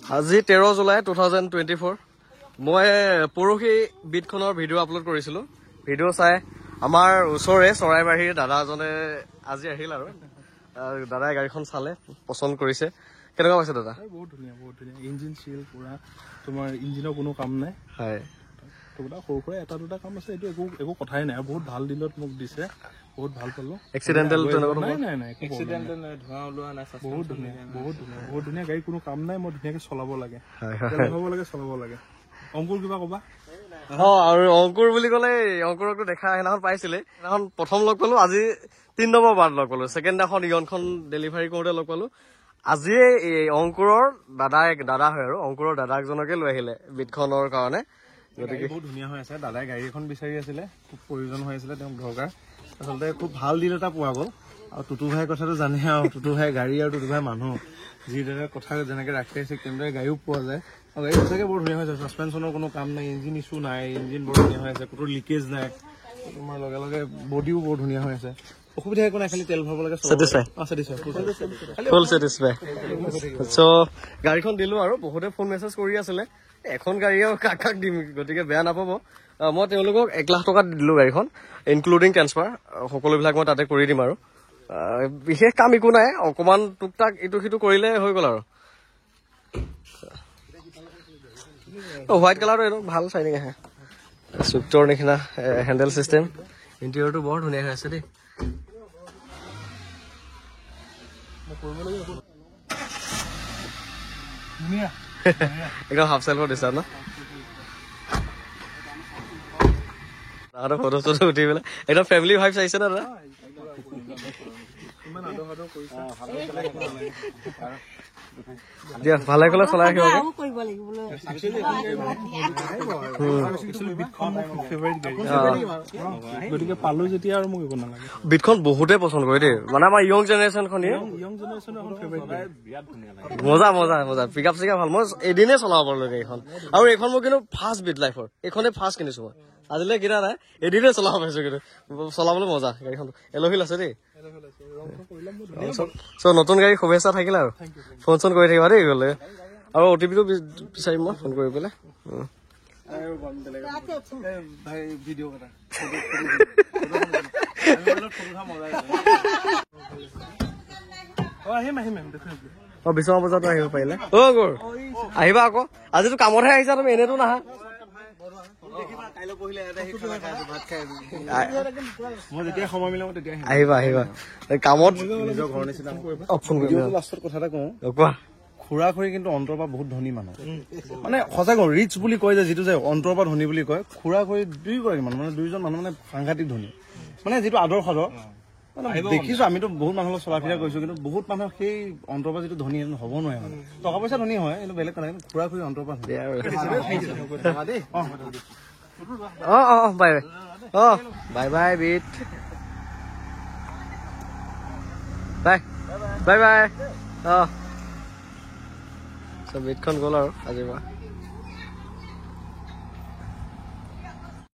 আজি 13 জুলাই 2024 মই পৰহি বিটখনৰ ভিডিঅ' আপলোড কৰিছিলোঁ। ভিডিঅ' চাই আমাৰ ওচৰৰে চৰাইবাৰীৰ দাদা এজনে আজি আহিল আৰু দাদাই গাড়ীখন চালে, পচন্দ কৰিছে। কেনেকুৱা পাইছে দাদা? বহুত ধুনীয়া, বহুত ধুনীয়া। ইঞ্জিন চিল পুৰা, তোমাৰ ইঞ্জিনৰ কোনো কাম নাই। হয়, সৰু সুৰা এটা দুটা কাম আছে, এইটো একো কথাই নাই। বহুত ভাল ডিলত মোক দিছে, বহুত ভাল পালো। এক্সিডেণ্টেল নাই, ধোঁৱা ওলোৱা নাই। বহুত ধুনীয়া, বহুত ধুনীয়া, বহুত ধুনীয়া গাড়ী। কোনো কাম নাই, মই ধুনীয়াকে চলাব লাগে, চলাব লাগে। অংকুৰ কিবা কবা? আৰু অংকুৰ বুলি ক'লে অংকুৰকতো দেখা সেইদিনাখন পাইছিলে। সেইদিনাখন প্ৰথম লগ পালো, আজি 3 নম্বৰ বাৰত লগ পালো। ছেকেণ্ড দিনাখন ইয়নখন ডেলিভাৰী কৰোঁতে লগ পালো। আজিয়ে এই অংকুৰৰ দাদা হয় আৰু অংকুৰৰ দাদাকজনকে লৈ আহিলে বিটখনৰ কাৰণে। গতিকে বহুত ধুনীয়া হৈ আছে। দাদাই গাড়ী এখন বিচাৰি আছিলে, খুব প্ৰয়োজন হৈ আছিলে তেওঁক দৰকাৰ। আচলতে খুব ভাল ডিল এটা পোৱা গ'ল। আৰু টুটু ভাইৰ কথাটো জানে, আৰু টুটু ভাই গাড়ী আৰু টুটু ভাই মানুহ, যিদৰে কথা যেনেকে ৰাখি আছে তেনেদৰে গাড়ীও পোৱা যায়। আৰু গাড়ী সঁচাকে বৰ ধুনীয়া হৈ আছে। ছাছপেনশ্যনৰ কোনো কাম নাই, ইঞ্জিন ইছ্যু নাই, ইঞ্জিন বৰ ধুনীয়া হৈ আছে, ক'তো লিকেজ নাই। তোমাৰ লগে লগে বডিও বৰ ধুনীয়া হৈ আছে। অসুবিধা একো নাই, খালি তেল ভৰাব লাগে। গাড়ীখন দিলো আৰু বহুতে ফোন মেছেজ কৰি আছিলে, এখন গাড়ী আৰু কাক দিম, গতিকে বেয়া নাপাব। মই তেওঁলোকক 1 লাখ টকা দিলো গাড়ীখন, ইনক্লুডিং ট্ৰেন্সফাৰ, সকলোবিলাক মই তাতে কৰি দিম আৰু বিশেষ কাম একো নাই, অকমান টুক টাক ইটো সিটো কৰিলে হৈ গ'ল আৰু। হোৱাইট কালাৰটো এইটো ভাল চাইনিং আহে, চুইফ্টৰ নিচিনা হেণ্ডেল চিষ্টেম। ইণ্টেৰিয়ৰটো বৰ ধুনীয়া হৈ আছে দেই। একদম হাফ চেলফত দিছা ন? ফটো চটো উঠি পেলাই একদম ফেমিলি ভাইবছ আহিছে না দাদা? দিয়া ভালে কলে চলাই আহিব। গতিকে পালো যেতিয়া আৰু মোক একো নালাগে। বিটখন বহুতে পচন্দ কৰে দেই, মানে আমাৰ য়ং জেনেৰেশ্যনখনে। মজা মজা মজা, পিক আপ চিক আপ ভাল। মই এদিনে চলাব পাৰো গাড়ীখন, আৰু এইখন মোৰ কিন্তু ফাৰ্ষ্ট বিট লাইফৰ, এইখনে ফাৰ্ষ্ট কিনিছো মই। আজিলৈ কিনা নাই, এদিনে চলাব পাৰিছো, কিন্তু চলাবলৈ মজা। গাড়ীখন এল'হিল আছে দেই। নতুন গাড়ী শুভেচ্ছা থাকিলে আৰু ফোন চোন কৰি থাকিবা দেই গ'লে, আৰু অ'টিপিটো বিচাৰিম মই ফোন কৰি পেলাই। বিচনা বজাতো আহিব পাৰিলে। গৌৰ আহিবা আকৌ, আজিতো কামতহে আহিছা তুমি, এনেতো নাহা। আহিবা আহিবা কামত। কথা এটা কওঁ, খুৰা খুৰী কিন্তু অন্তৰৰ পৰা বহুত ধনী মানুহ, মানে সঁচাই কওঁ, ৰিচ বুলি কয় যে, যিটো যে অন্তৰৰ পৰা ধনী বুলি কয়, খুৰা খুৰী দুয়োগৰাকী মানুহ, মানে দুইজন মানুহ মানে সাংঘাতিক ধনী, মানে যিটো আদৰ্শ মানে দেখিছো। আমিতো বহুত মানুহৰ চলা ফিৰা কৰিছো, কিন্তু বহুত মানুহৰ সেই অন্তৰৰ পৰা যিটো ধনী হ'ব নোৱাৰে। মানে টকা পইচা ধনী হয়, কিন্তু বেলেগ কথা, কিন্তু খুৰা খুৰী অন্তৰৰ পৰা ধনী। Bye bye bye beet, bye bye bye. বিটখন গ'ল আৰু আজিৰ পৰা।